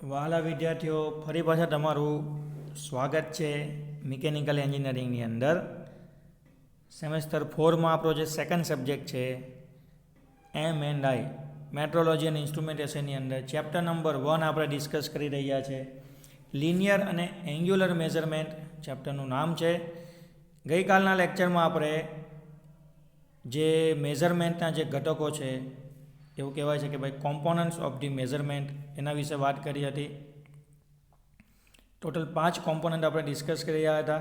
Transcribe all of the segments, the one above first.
વહાલા વિદ્યાર્થીઓ, ફરી પાછા તમારું સ્વાગત છે મિકેનિકલ એન્જિનિયરિંગની અંદર. સેમેસ્ટર 4માં આપણો જે સેકન્ડ સબ્જેક્ટ છે M&I મેટ્રોલોજી અને ઇન્સ્ટ્રુમેન્ટેશનની અંદર ચેપ્ટર નંબર 1 આપણે ડિસ્કસ કરી રહ્યા છે. લિનિયર અને એંગ્યુલર મેઝરમેન્ટ ચેપ્ટરનું નામ છે. ગઈકાલના લેક્ચરમાં આપણે જે મેઝરમેન્ટના જે ઘટકો છે, એવું કહેવાય છે કે ભાઈ કોમ્પોનન્ટ્સ ઓફ ધી મેઝરમેન્ટ, એના વિશે વાત કરી હતી. ટોટલ 5 કોમ્પોનન્ટ આપણે ડિસ્કસ કરી રહ્યા હતા.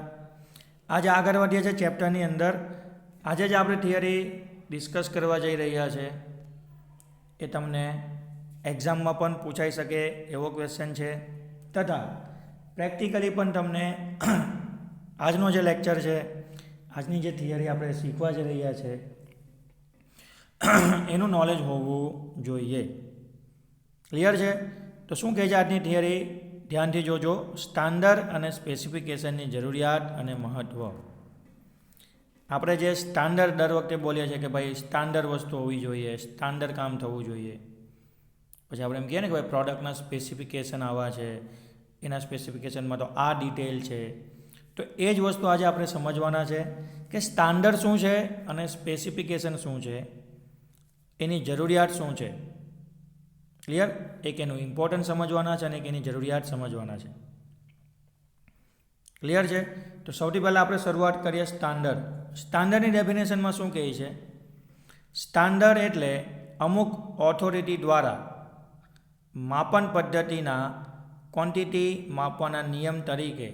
આજે આગળ વધીએ છીએ ચેપ્ટરની અંદર. આજે જે આપણે થિયરી ડિસ્કસ કરવા જઈ રહ્યા છે એ તમને એક્ઝામમાં પણ પૂછાઈ શકે એવો ક્વેશ્ચન છે, તથા પ્રેક્ટિકલી પણ તમને આજનો જે લેક્ચર છે, આજની જે થિયરી આપણે શીખવા જઈ રહ્યા છે એનું નોલેજ હોવું જોઈએ. ક્લિયર છે? તો શું કહે છે આજની થિયરી? ધ્યાનથી જોજો. સ્ટાન્ડર્ડ અને સ્પેસિફિકેશનની જરૂરિયાત અને મહત્ત્વ. આપણે જે સ્ટાન્ડર્ડ દર વખતે બોલીએ છીએ કે ભાઈ સ્ટાન્ડર્ડ વસ્તુ હોવી જોઈએ, સ્ટાન્ડર્ડ કામ થવું જોઈએ. પછી આપણે એમ કહીએ ને કે ભાઈ પ્રોડક્ટના સ્પેસિફિકેશન આવા છે, એના સ્પેસિફિકેશનમાં તો આ ડિટેલ છે. તો એ જ વસ્તુ આજે આપણે સમજવાના છે કે સ્ટાન્ડર્ડ શું છે અને સ્પેસિફિકેશન શું છે, એની જરૂરિયાત શું છે. ક્લિયર? એક એનું ઇમ્પોર્ટન્સ સમજવાના છે અને એક એની જરૂરિયાત સમજવાના છે. ક્લિયર છે? તો સૌથી પહેલાં આપણે શરૂઆત કરીએ સ્ટાન્ડર્ડ. સ્ટાન્ડર્ડની ડેફિનેશનમાં શું કહે છે? સ્ટાન્ડર્ડ એટલે અમુક ઓથોરિટી દ્વારા માપન પદ્ધતિના ક્વોન્ટિટી માપવાના નિયમ તરીકે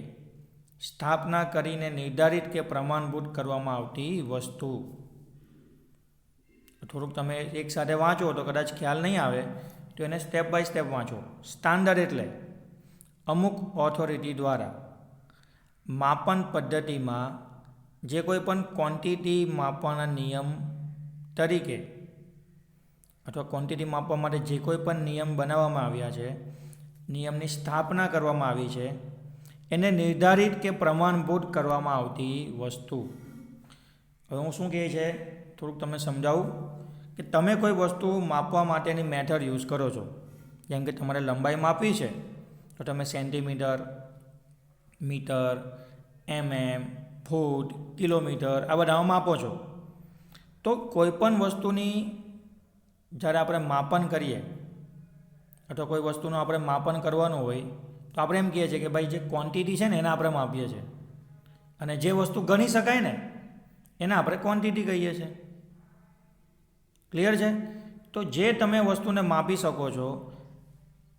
સ્થાપના કરીને નિર્ધારિત કે પ્રમાણભૂત કરવામાં આવતી વસ્તુ. થોડુંક તમે એક સાથે વાંચો તો કદાચ ખ્યાલ નહીં આવે, તો એને સ્ટેપ બાય સ્ટેપ વાંચો. સ્ટાન્ડર્ડ એટલે અમુક ઓથોરિટી દ્વારા માપન પદ્ધતિમાં જે કોઈ પણ ક્વોન્ટિટી માપવાના નિયમ તરીકે અથવા ક્વોન્ટિટી માપવા માટે જે કોઈ પણ નિયમ બનાવવામાં આવ્યા છે, નિયમની સ્થાપના કરવામાં આવી છે, એને નિર્ધારિત કે પ્રમાણભૂત કરવામાં આવતી વસ્તુ. હવે હું શું કહે છે થોડુંક તમને સમજાવું કે તમે કોઈ વસ્તુ માપવા માટેની મેથડ યુઝ કરો છો. જેમ કે તમારે લંબાઈ માપવી છે તો તમે સેન્ટીમીટર, મીટર, ફૂટ, કિલોમીટર આ બધામાં માપો છો. તો કોઈ પણ વસ્તુની જ્યારે આપણે માપન કરીએ અથવા કોઈ વસ્તુનું આપણે માપન કરવાનું હોય તો આપણે એમ કહીએ છીએ કે ભાઈ જે ક્વોન્ટિટી છે ને એને આપણે માપીએ છીએ, અને જે વસ્તુ ગણી શકાય ને એને આપણે ક્વોન્ટિટી કહીએ છીએ. ક્લિયર છે? તો જે તમે વસ્તુને માપી શકો છો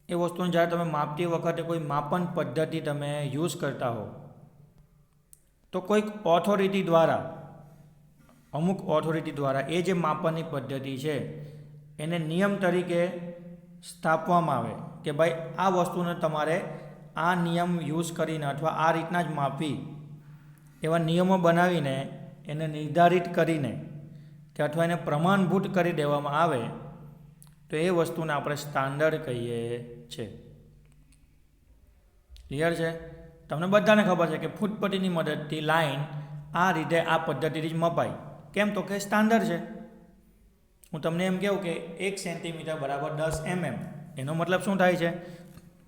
એ વસ્તુને જ્યારે તમે માપતી વખતે કોઈ માપન પદ્ધતિ તમે યુઝ કરતા હો તો કોઈક ઓથોરિટી દ્વારા, અમુક ઓથોરિટી દ્વારા એ જે માપનની પદ્ધતિ છે એને નિયમ તરીકે સ્થાપવામાં આવે કે ભાઈ આ વસ્તુને તમારે આ નિયમ યુઝ કરીને અથવા આ રીતના જ માપવી, એવા નિયમો બનાવીને એને નિર્ધારિત કરીને કે અથવા એને પ્રમાણભૂત કરી દેવામાં આવે તો એ વસ્તુને આપણે સ્ટાન્ડર્ડ કહીએ છીએ. ક્લિયર છે? તમને બધાને ખબર છે કે ફૂટપટ્ટીની મદદથી લાઈન આ રીતે આ પદ્ધતિથી જ મપાય. કેમ? તો કે સ્ટાન્ડર્ડ છે. હું તમને એમ કહું કે 1 સેન્ટીમીટર બરાબર 10 mm, એનો મતલબ શું થાય છે?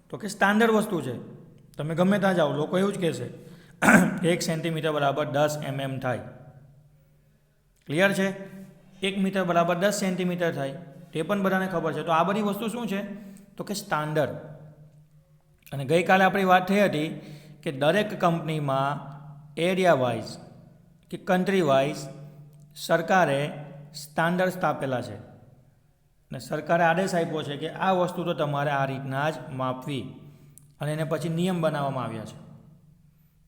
તો કે સ્ટાન્ડર્ડ વસ્તુ છે. તમે ગમે ત્યાં જાઓ લોકો એવું જ કહેશે 1 સેન્ટીમીટર બરાબર 10 mm થાય. ક્લિયર છે? 1 મીટર બરાબર 10 સેન્ટીમીટર થાય, તે પણ બધાને ખબર છે. તો આ બધી વસ્તુ શું છે? તો કે સ્ટાન્ડર્ડ. અને ગઈકાલે આપણી વાત થઈ હતી કે દરેક કંપનીમાં એરિયા વાઇઝ કે કન્ટ્રી વાઇઝ સરકારે સ્ટાન્ડર્ડ સ્થાપેલા છે અને સરકારે આદેશ આપ્યો છે કે આ વસ્તુ તો તમારે આ રીતના જ માપવી, અને એને પછી નિયમ બનાવવામાં આવ્યા છે.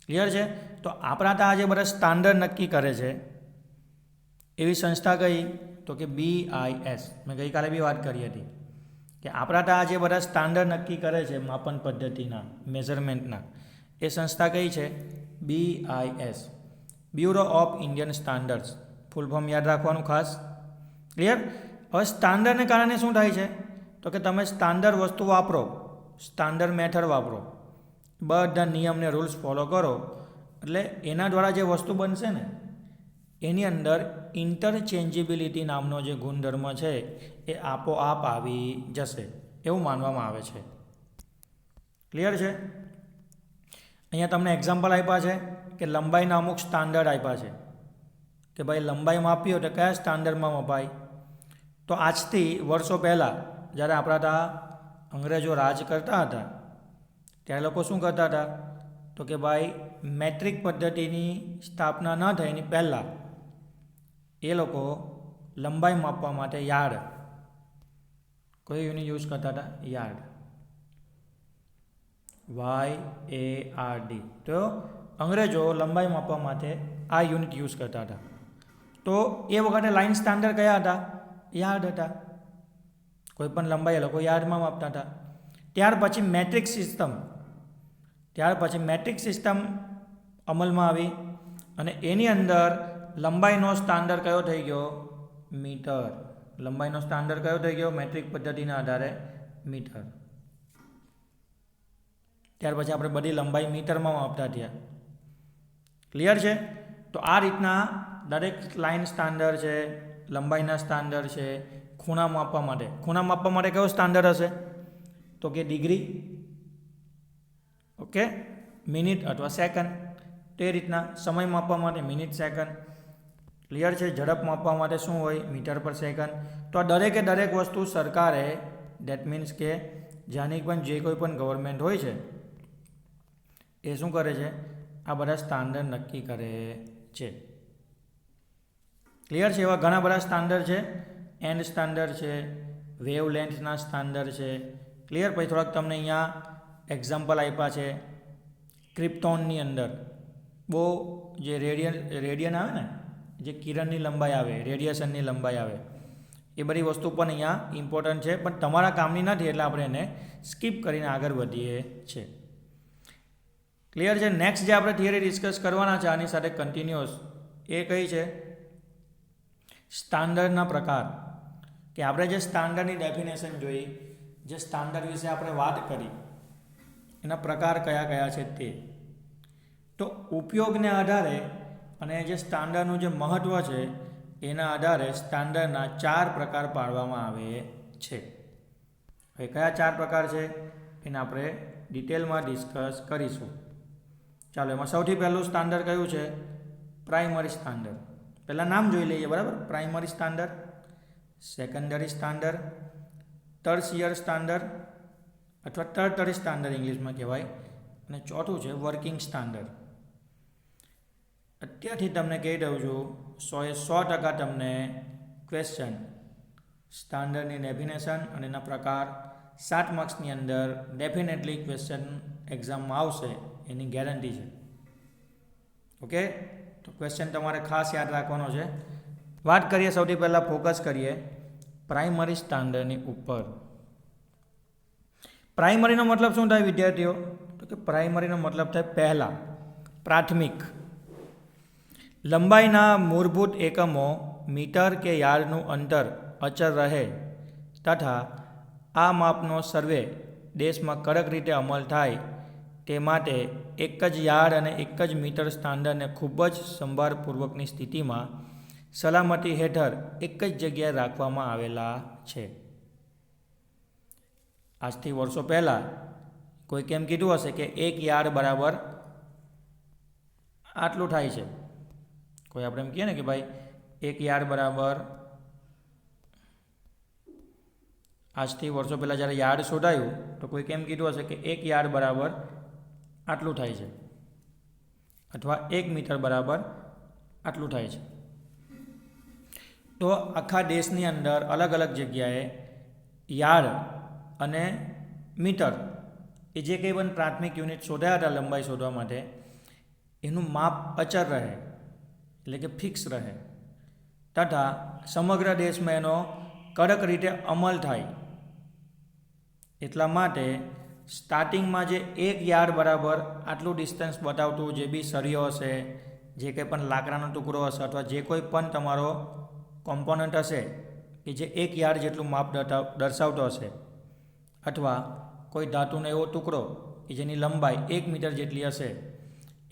ક્લિયર છે? તો આપણા ત્યાં આજે બધા સ્ટાન્ડર્ડ નક્કી કરે છે એવી સંસ્થા કઈ? તો કે BIS. મેં ગઈકાલે બી વાત કરી હતી કે આપણા ત્યાં આજે બધા સ્ટાન્ડર્ડ નક્કી કરે છે માપન પદ્ધતિના, મેઝરમેન્ટના, એ સંસ્થા કઈ છે? BIS, bureau of Indian standards. Full form યાદ રાખવાનું ખાસ. ક્લિયર? હવે સ્ટાન્ડર્ડને કારણે શું થાય છે? તો કે તમે સ્ટાન્ડર્ડ વસ્તુ વાપરો, સ્ટાન્ડર્ડ મેથડ વાપરો, બધા નિયમને રૂલ્સ ફોલો કરો, એટલે એના દ્વારા જે વસ્તુ બનશે ને એની અંદર ઇન્ટરચેન્જિબિલિટી નામનો જે ગુણધર્મ છે એ આપોઆપ આવી જશે એવું માનવામાં આવે છે. ક્લિયર છે? અહીંયા તમને એક્ઝામ્પલ આપ્યા છે કે લંબાઈના અમુક સ્ટાન્ડર્ડ આપ્યા છે કે ભાઈ લંબાઈ માપી હોય તો કયા સ્ટાન્ડર્ડમાં મપાય. તો આજથી વર્ષો પહેલાં જ્યારે આપણા ત્યાં અંગ્રેજો રાજ કરતા હતા ત્યારે લોકો શું કરતા હતા તો કે ભાઈ મેટ્રિક પદ્ધતિની સ્થાપના ન થાય એની પહેલાં એ લોકો લંબાઈ માપવા માટે યાર્ડ, કોઈ યુનિટ યુઝ કરતા હતા? Yard, YARD. તો અંગ્રેજો લંબાઈ માપવા માટે આ યુનિટ યુઝ કરતા હતા. તો એ વખતે લાઇન સ્ટાન્ડર્ડ કયા હતા? યાર્ડ હતા. કોઈ પણ લંબાઈ એ લોકો યાર્ડમાં માપતા હતા. ત્યાર પછી મેટ્રિક સિસ્ટમ અમલમાં આવી અને એની અંદર લંબાઈનો સ્ટાન્ડર્ડ કયો થઈ ગયો? મીટર. લંબાઈનો સ્ટાન્ડર્ડ કયો થઈ ગયો? મેટ્રિક પદ્ધતિના આધારે મીટર. ત્યાર પછી આપણે બધી લંબાઈ મીટરમાં માપતા થયા. ક્લિયર છે? તો આ રીતના દરેક લાઇન સ્ટાન્ડર્ડ છે, લંબાઈના સ્ટાન્ડર્ડ છે. ખૂણા માપવા માટે કયો સ્ટાન્ડર્ડ હશે? તો કે ડિગ્રી, ઓકે, મિનિટ અથવા સેકન્ડ. તે રીતના સમય માપવા માટે મિનિટ સેકન્ડ. ક્લિયર છે? ઝડપ માપવા માટે શું હોય? મીટર પર સેકન્ડ. તો આ દરેક વસ્તુ સરકારે, દેટ મીન્સ કે જ્યાંની પણ જે કોઈ પણ ગવર્મેન્ટ હોય છે એ શું કરે છે? આ બધા સ્ટાન્ડર્ડ નક્કી કરે છે. ક્લિયર છે? એવા ઘણા બધા સ્ટાન્ડર્ડ છે. એન્ડ સ્ટાન્ડર્ડ છે, વેવ લેન્થના સ્ટાન્ડર્ડ છે. ક્લિયર? પછી થોડાક તમને અહીંયા એક્ઝામ્પલ આપ્યા છે. ક્રિપ્ટોનની અંદર બહુ જે રેડિયન આવે ને, જે કિરણની લંબાઈ આવે, રેડિયેશનની લંબાઈ આવે, એ બધી વસ્તુ પણ અહીંયા ઇમ્પોર્ટન્ટ છે, પણ તમારા કામની નથી એટલે આપણે એને સ્કીપ કરીને આગળ વધીએ છીએ. ક્લિયર છે? નેક્સ્ટ જે આપણે થિયરી ડિસ્કસ કરવાના છે આની સાથે કન્ટિન્યુઅસ, એ કઈ છે? સ્ટાન્ડર્ડના પ્રકાર. કે આપણે જે સ્ટાન્ડર્ડની ડેફિનેશન જોઈ, જે સ્ટાન્ડર્ડ વિશે આપણે વાત કરી, એના પ્રકાર કયા કયા છે તે. તો ઉપયોગને આધારે અને જે સ્ટાન્ડર્ડનું જે મહત્ત્વ છે એના આધારે સ્ટાન્ડર્ડના 4 પ્રકાર પાડવામાં આવે છે. હવે કયા 4 પ્રકાર છે એને આપણે ડિટેલમાં ડિસ્કસ કરીશું. ચાલો, એમાં સૌથી પહેલું સ્ટાન્ડર્ડ કયું છે? Primary standard. પહેલાં નામ જોઈ લઈએ, બરાબર? Primary standard, secondary standard, tertiary standard અથવા ટર્ટરી સ્ટાન્ડર્ડ ઇંગ્લિશમાં કહેવાય, અને ચોથું છે વર્કિંગ સ્ટાન્ડર્ડ. અત્યારથી તમને કહી દઉં છું, 100% તમને ક્વેશ્ચન સ્ટાન્ડર્ડની ડેફિનેશન અને એના પ્રકાર 7 માર્ક્સની અંદર ડેફિનેટલી ક્વેશ્ચન એક્ઝામમાં આવશે, એની ગેરંટી છે. ઓકે? તો ક્વેશ્ચન તમારે ખાસ યાદ રાખવાનો છે. વાત કરીએ, સૌથી પહેલાં ફોકસ કરીએ પ્રાઇમરી સ્ટાન્ડર્ડની ઉપર. પ્રાઇમરીનો મતલબ શું થાય વિદ્યાર્થીઓ? તો કે પ્રાઇમરીનો મતલબ થાય પહેલાં, પ્રાથમિક. લંબાઈના મૂળભૂત એકમો મીટર કે યાર્ડનું અંતર અચળ રહે તથા આ માપનો સર્વે દેશમાં કડક રીતે અમલ થાય તે માટે એક જ યાર્ડ અને એક જ મીટર સ્ટાન્ડર્ડને ખૂબ જ સંભાળપૂર્વકની સ્થિતિમાં સલામતી હેઠળ એક જ જગ્યાએ રાખવામાં આવેલા છે. આજથી વર્ષો પહેલાં કોઈ કેમ કીધું હશે કે 1 યાર્ડ બરાબર આટલું થાય છે. કોઈ આપણે એમ કહીએ ને કે ભાઈ 1 યાર્ડ બરાબર, આજથી વર્ષો પહેલાં જ્યારે યાર્ડ શોધાયું તો કોઈ કેમ કીધું હશે કે 1 યાર્ડ બરાબર આટલું થાય છે, અથવા 1 મીટર બરાબર આટલું થાય છે. તો આખા દેશની અંદર અલગ અલગ જગ્યાએ યાર્ડ અને મીટર એ જે કંઈ પણ પ્રાથમિક યુનિટ શોધાયા હતા લંબાઈ શોધવા માટે, એનું માપ અચળ રહે, એટલે કે ફિક્સ રહે, તથા સમગ્ર દેશમાં એનો કડક રીતે અમલ થાય. એટલા માટે સ્ટાર્ટિંગમાં જે 1 યાર્ડ બરાબર આટલું ડિસ્ટન્સ બતાવતું જે બી સળિયો હશે, જે કંઈ પણ લાકડાનો ટુકડો હશે, અથવા જે કોઈ પણ તમારો કોમ્પોનન્ટ હશે કે જે 1 યાર્ડ જેટલું માપ દર્શાવતો હશે, અથવા કોઈ ધાતુનો એવો ટુકડો કે જેની લંબાઈ 1 મીટર જેટલી હશે,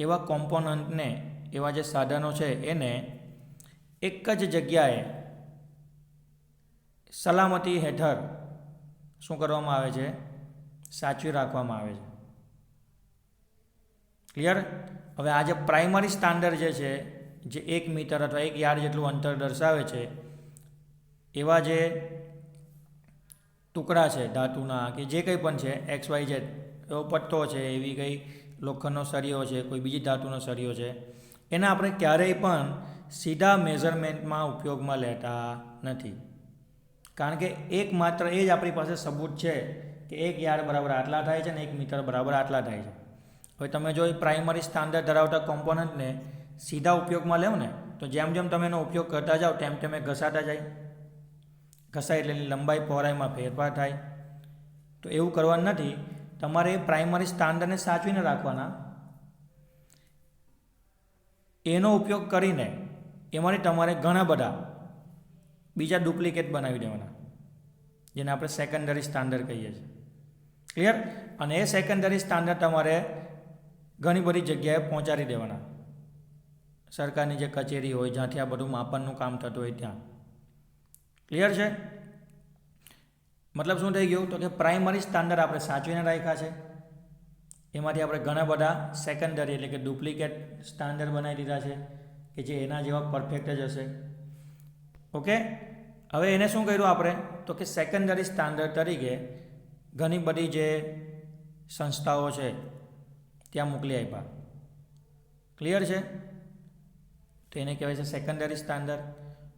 એવા કોમ્પોનન્ટને, એવા જે સાધનો છે એને એક જ જગ્યાએ સલામતી હેઠળ શું કરવામાં આવે છે? સાચવી રાખવામાં આવે છે. ક્લિયર? હવે આ જે પ્રાઇમરી સ્ટાન્ડર્ડ જે છે જે 1 મીટર અથવા 1 યાર્ડ જેટલું અંતર દર્શાવે છે, એવા જે ટુકડા છે ધાતુના કે જે કંઈ પણ છે XYZ, એવો પટ્ટો છે, એવી કંઈ લોખંડનો સળિયો છે, કોઈ બીજી ધાતુનો સળિયો છે, એને આપણે ક્યારેય પણ સીધા મેઝરમેન્ટમાં ઉપયોગમાં લેતા નથી. કારણ કે એકમાત્ર એ જ આપણી પાસે સબૂત છે કે 1 યાર્ડ બરાબર આટલા થાય છે ને 1 મીટર બરાબર આટલા થાય છે. હવે તમે જો એ પ્રાઇમરી સ્ટાન્ડર્ડ ધરાવતા કોમ્પોનન્ટને સીધા ઉપયોગમાં લેવો ને તો જેમ જેમ તમે એનો ઉપયોગ કરતા જાઓ તેમ તેમ એ ઘસાતા જાય. ઘસાય એટલે એની લંબાઈ પહોળાઈમાં ફેરફાર થાય. તો એવું કરવાનું નથી. તમારે એ પ્રાઇમરી સ્ટાન્ડર્ડને સાચવીને રાખવાના. એનો ઉપયોગ કરીને એમાંથી તમારે ઘણા બધા બીજા ડુપ્લિકેટ બનાવી દેવાના, જેને આપણે સેકન્ડરી સ્ટાન્ડર્ડ કહીએ છીએ. ક્લિયર? અને એ સેકન્ડરી સ્ટાન્ડર્ડ તમારે ઘણી બધી જગ્યાએ પહોંચાડી દેવાના. સરકારની જે કચેરી હોય, જ્યાંથી આ બધું માપનનું કામ થતું હોય ત્યાં. ક્લિયર છે? મતલબ શું થઈ ગયું? તો કે પ્રાઇમરી સ્ટાન્ડર્ડ આપણે સાચવીને રાખ્યા છે, એમાંથી આપણે ઘણા બધા સેકન્ડરી એટલે કે ડુપ્લિકેટ સ્ટાન્ડર્ડ બનાવી દીધા છે કે જે એના જેવા પરફેક્ટ જ હશે. ઓકે? હવે એને શું કર્યું આપણે? તો કે સેકન્ડરી સ્ટાન્ડર્ડ તરીકે ઘણી બધી જે સંસ્થાઓ છે ત્યાં મોકલી આપ્યા. ક્લિયર છે? તો એને કહેવાય છે સેકન્ડરી સ્ટાન્ડર્ડ.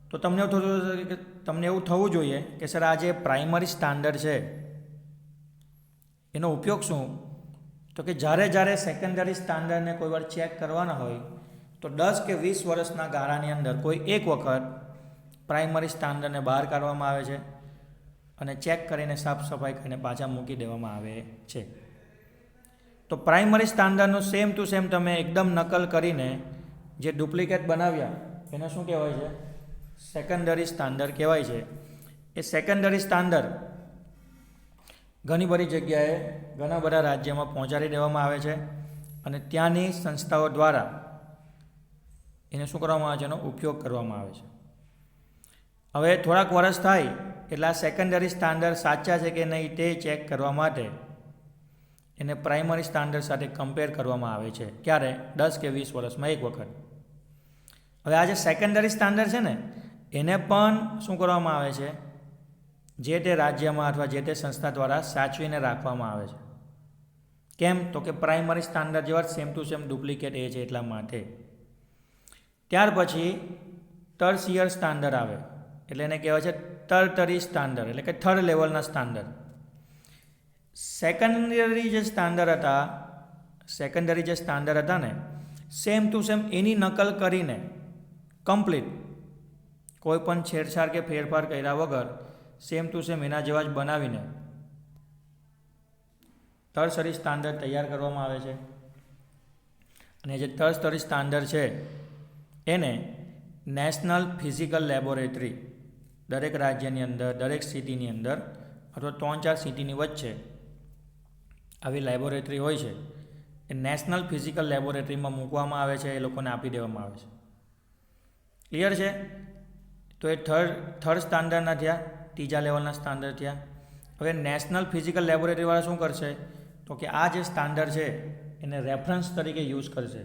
તો તમને એવું થવું જોઈએ કે સર આ જે પ્રાઇમરી સ્ટાન્ડર્ડ છે એનો ઉપયોગ શું? તો કે જ્યારે સેકન્ડરી સ્ટાન્ડર્ડને કોઈ વાર ચેક કરવાના હોય તો 10 કે 20 વર્ષના ગાળાની અંદર કોઈ એક વખત પ્રાઇમરી સ્ટાન્ડર્ડને બહાર કાઢવામાં આવે છે અને ચેક કરીને સાફ સફાઈ કરીને પાછા મૂકી દેવામાં આવે છે. તો પ્રાઇમરી સ્ટાન્ડર્ડનું સેમ ટુ સેમ તમે એકદમ નકલ કરીને જે ડુપ્લિકેટ બનાવ્યા એને શું કહેવાય છે? સેકન્ડરી સ્ટાન્ડર્ડ કહેવાય છે. એ સેકન્ડરી સ્ટાન્ડર્ડ ઘણી બધી જગ્યાએ ઘણા બધા રાજ્યમાં પહોંચાડી દેવામાં આવે છે અને ત્યાંની સંસ્થાઓ દ્વારા એને શું કરવામાં આવે છે? એનો ઉપયોગ કરવામાં આવે છે. હવે થોડાક વર્ષ થાય એટલે આ સેકન્ડરી સ્ટાન્ડર્ડ સાચા છે કે નહીં તે ચેક કરવા માટે એને પ્રાઇમરી સ્ટાન્ડર્ડ સાથે કમ્પેર કરવામાં આવે છે. ક્યારે? 10 કે 20 વર્ષમાં એક વખત. હવે આ જે સેકન્ડરી સ્ટાન્ડર્ડ છે ને એને પણ શું કરવામાં આવે છે? જે તે રાજ્યમાં અથવા જે તે સંસ્થા દ્વારા સાચવીને રાખવામાં આવે છે. કેમ? તો કે પ્રાઇમરી સ્ટાન્ડર્ડ જેવા સેમ ટુ સેમ ડુપ્લિકેટ એ છે એટલા માટે. ત્યાર પછી ટર્સિયર સ્ટાન્ડર્ડ આવે એટલે એને કહેવાય છે ટર્ટરી સ્ટાન્ડર્ડ એટલે કે થર્ડ લેવલના સ્ટાન્ડર્ડ. સેકન્ડરી જે સ્ટાન્ડર્ડ હતા ને સેમ ટુ સેમ એની નકલ કરીને કમ્પ્લીટ કોઈ પણ છેડછાડ કે ફેરફાર કર્યા વગર સેમ ટુ સેમ એના જેવા જ બનાવીને ટર્સરી સ્ટાન્ડર્ડ તૈયાર કરવામાં આવે છે. અને જે ટર્સરી સ્ટાન્ડર્ડ છે એને નેશનલ ફિઝિકલ લેબોરેટરી દરેક રાજ્યની અંદર, દરેક સિટીની અંદર અથવા 3-4 સિટીની વચ્ચે આવી લેબોરેટરી હોય છે. એ નેશનલ ફિઝિકલ લેબોરેટરીમાં મૂકવામાં આવે છે, એ લોકોને આપી દેવામાં આવે છે. ક્લિયર છે? તો એ થર્ડ સ્ટાન્ડર્ડના થયા, ત્રીજા લેવલના સ્ટાન્ડર્ડ થયા. હવે નેશનલ ફિઝિકલ લેબોરેટરીવાળા શું કરશે? તો કે આ જે સ્ટાન્ડર્ડ છે એને રેફરન્સ તરીકે યુઝ કરશે.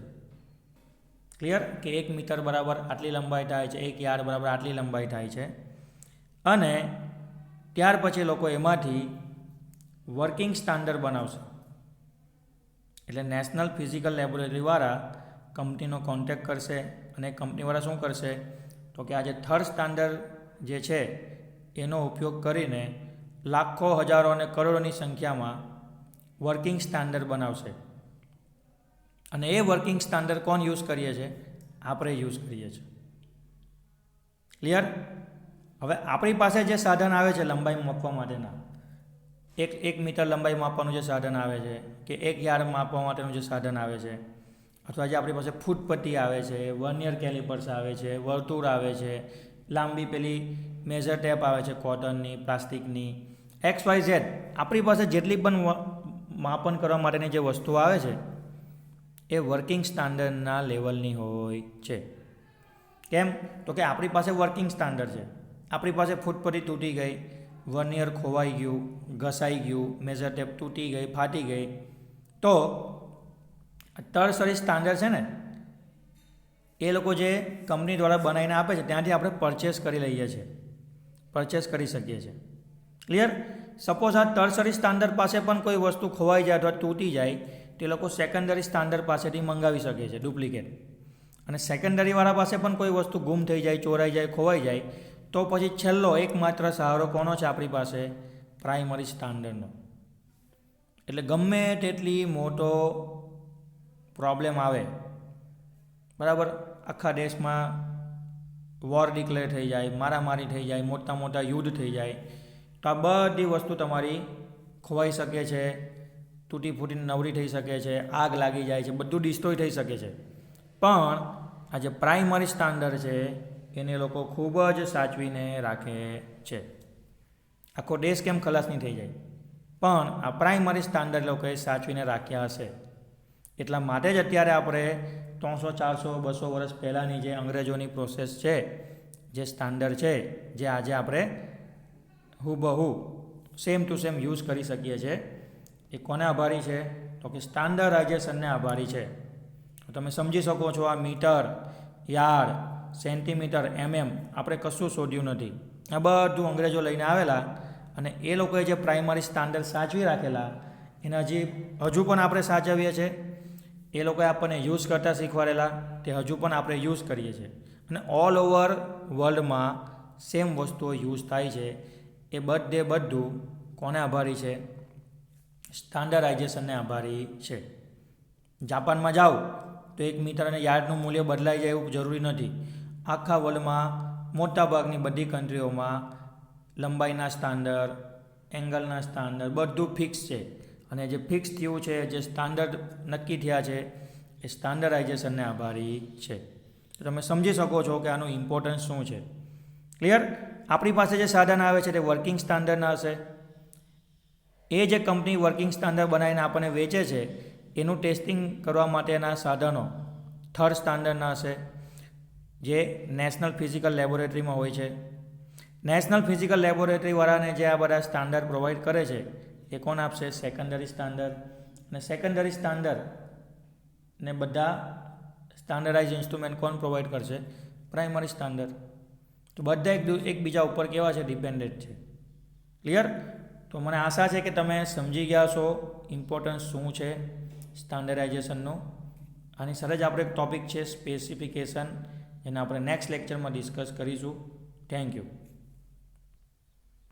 ક્લિયર? કે 1 મીટર બરાબર આટલી લંબાઈ થાય છે, 1 યાર્ડ બરાબર આટલી લંબાઈ થાય છે. અને ત્યાર પછી લોકો એમાંથી વર્કિંગ સ્ટાન્ડર્ડ બનાવશે. એટલે નેશનલ ફિઝિકલ લેબોરેટરીવાળા કંપનીનો કોન્ટેક્ટ કરશે અને કંપનીવાળા શું કરશે? તો કે આ જે થર્ડ સ્ટાન્ડર્ડ જે છે એનો ઉપયોગ કરીને લાખો, હજારો અને કરોડોની સંખ્યામાં વર્કિંગ સ્ટાન્ડર્ડ બનાવશે. અને એ વર્કિંગ સ્ટાન્ડર્ડ કોણ યુઝ કરીએ છીએ? આપણે યુઝ કરીએ છીએ. ક્લિયર? હવે આપણી પાસે જે સાધન આવે છે લંબાઈ માપવા માટેના, એક મીટર લંબાઈ માપવાનું જે સાધન આવે છે કે 1 યાર્ડ માપવા માટેનું જે સાધન આવે છે, અથવા જે આપણી પાસે ફૂટપટ્ટી આવે છે, વર્નિયર કેલિપર્સ આવે છે, વર્તુળ આવે છે, લાંબી પેલી મેઝર ટેપ આવે છે કોટનની, પ્લાસ્ટિકની, XYZ આપણી પાસે જેટલી પણ માપન કરવા માટેની જે વસ્તુઓ આવે છે એ વર્કિંગ સ્ટાન્ડર્ડના લેવલની હોય છે. કેમ? તો કે આપણી પાસે વર્કિંગ સ્ટાન્ડર્ડ છે. આપણી પાસે ફૂટપટ્ટી તૂટી ગઈ, વર્નિયર ખોવાઈ ગયું, ઘસાઈ ગયું, મેઝર ટેપ તૂટી ગઈ, ફાટી ગઈ, તો ટર્સરી સ્ટાન્ડર્ડ છે ને, એ લોકો જે કંપની દ્વારા બનાવીને આપે છે ત્યાંથી આપણે પરચેસ કરી લઈએ છીએ, પરચેસ કરી શકીએ છીએ. ક્લિયર? સપોઝ આ ટર્સરી સ્ટાન્ડર્ડ પાસે પણ કોઈ વસ્તુ ખોવાઈ જાય અથવા તૂટી જાય, તે લોકો સેકન્ડરી સ્ટાન્ડર્ડ પાસેથી મંગાવી શકે છે ડુપ્લિકેટ. અને સેકન્ડરીવાળા પાસે પણ કોઈ વસ્તુ ગુમ થઈ જાય, ચોરાઈ જાય, ખોવાઈ જાય, તો પછી છેલ્લો એકમાત્ર સહારો કોનો છે આપણી પાસે? પ્રાઇમરી સ્ટાન્ડર્ડનો. એટલે ગમે તેટલી મોટો પ્રોબ્લેમ આવે, બરાબર, આખા દેશમાં વોર ડિક્લેર થઈ જાય, મારામારી થઈ જાય, મોટા મોટા યુદ્ધ થઈ જાય, તો આ બધી વસ્તુ તમારી ખોવાઈ શકે છે, તૂટી ફૂટીને નવરી થઈ શકે છે, આગ લાગી જાય છે, બધું ડિસ્ટ્રોય થઈ શકે છે. પણ આ જે પ્રાઇમરી સ્ટાન્ડર્ડ છે એને લોકો ખૂબ જ સાચવીને રાખે છે. આખો દેશ કેમ ખલાસ નહીં થઈ જાય, પણ આ પ્રાઇમરી સ્ટાન્ડર્ડ લોકોએ સાચવીને રાખ્યા હશે. એટલા માટે જ અત્યારે આપણે 300, 400, 200 વર્ષ પહેલાંની જે અંગ્રેજોની પ્રોસેસ છે, જે સ્ટાન્ડર્ડ છે, જે આજે આપણે હુબહુ સેમ ટુ સેમ યુઝ કરી શકીએ છીએ, એ કોને આભારી છે? તો કે સ્ટાન્ડર્ડાઇઝેશનને આભારી છે. તો તમે સમજી શકો છો, આ મીટર, યાર્ડ, સેન્ટીમીટર, આપણે કશું શોધ્યું નથી. આ બધું અંગ્રેજો લઈને આવેલા અને એ લોકોએ જે પ્રાઇમરી સ્ટાન્ડર્ડ સાચવી રાખેલા એને હજુ પણ આપણે સાચવીએ છીએ. એ લોકોએ આપણને યુઝ કરતાં શીખવાડેલા, તે હજુ પણ આપણે યુઝ કરીએ છીએ. અને ઓલ ઓવર વર્લ્ડમાં સેમ વસ્તુઓ યુઝ થાય છે. એ બધું કોને આભારી છે? સ્ટાન્ડર્ડાઇઝેશનને આભારી છે. જાપાનમાં જાઓ તો 1 મીટર અને યાર્ડનું મૂલ્ય બદલાઈ જાય એવું જરૂરી નથી. આખા વર્લ્ડમાં મોટાભાગની બધી કન્ટ્રીઓમાં લંબાઈના સ્ટાન્ડર્ડ, એંગલના સ્ટાન્ડર્ડ બધું ફિક્સ છે. અને જે ફિક્સ થયું છે, જે સ્ટાન્ડર્ડ નક્કી થયા છે, એ સ્ટાન્ડર્ડાઇઝેશનને આભારી છે. તો તમે સમજી શકો છો કે આનું ઇમ્પોર્ટન્સ શું છે. ક્લિયર? આપણી પાસે જે સાધન આવે છે તે વર્કિંગ સ્ટાન્ડર્ડના હશે. એ જે કંપની વર્કિંગ સ્ટાન્ડર્ડ બનાવીને આપણને વેચે છે એનું ટેસ્ટિંગ કરવા માટેના સાધનો થર્ડ સ્ટાન્ડર્ડના હશે, જે નેશનલ ફિઝિકલ લેબોરેટરીમાં હોય છે. નેશનલ ફિઝિકલ લેબોરેટરીવાળાને જે આ બધા સ્ટાન્ડર્ડ પ્રોવાઈડ કરે છે એ કોણ આપશે? Secondary standard. અને સેકન્ડરી સ્ટાન્ડર્ડ ને બધા સ્ટાન્ડર્ડાઇઝ ઇન્સ્ટ્રુમેન્ટ કોણ પ્રોવાઈડ કરશે? Primary standard. તો બધા એકબીજા ઉપર કેવા છે? ડિપેન્ડન્ટ છે. ક્લિયર? તો મને આશા છે કે તમે સમજી ગયા છો ઇમ્પોર્ટન્સ શું છે સ્ટાન્ડર્ડાઇઝેશનનું. આની સર જ આપણે એક ટોપિક છે સ્પેસિફિકેશન, એને આપણે નેક્સ્ટ લેક્ચરમાં ડિસ્કસ કરીશું. Thank you.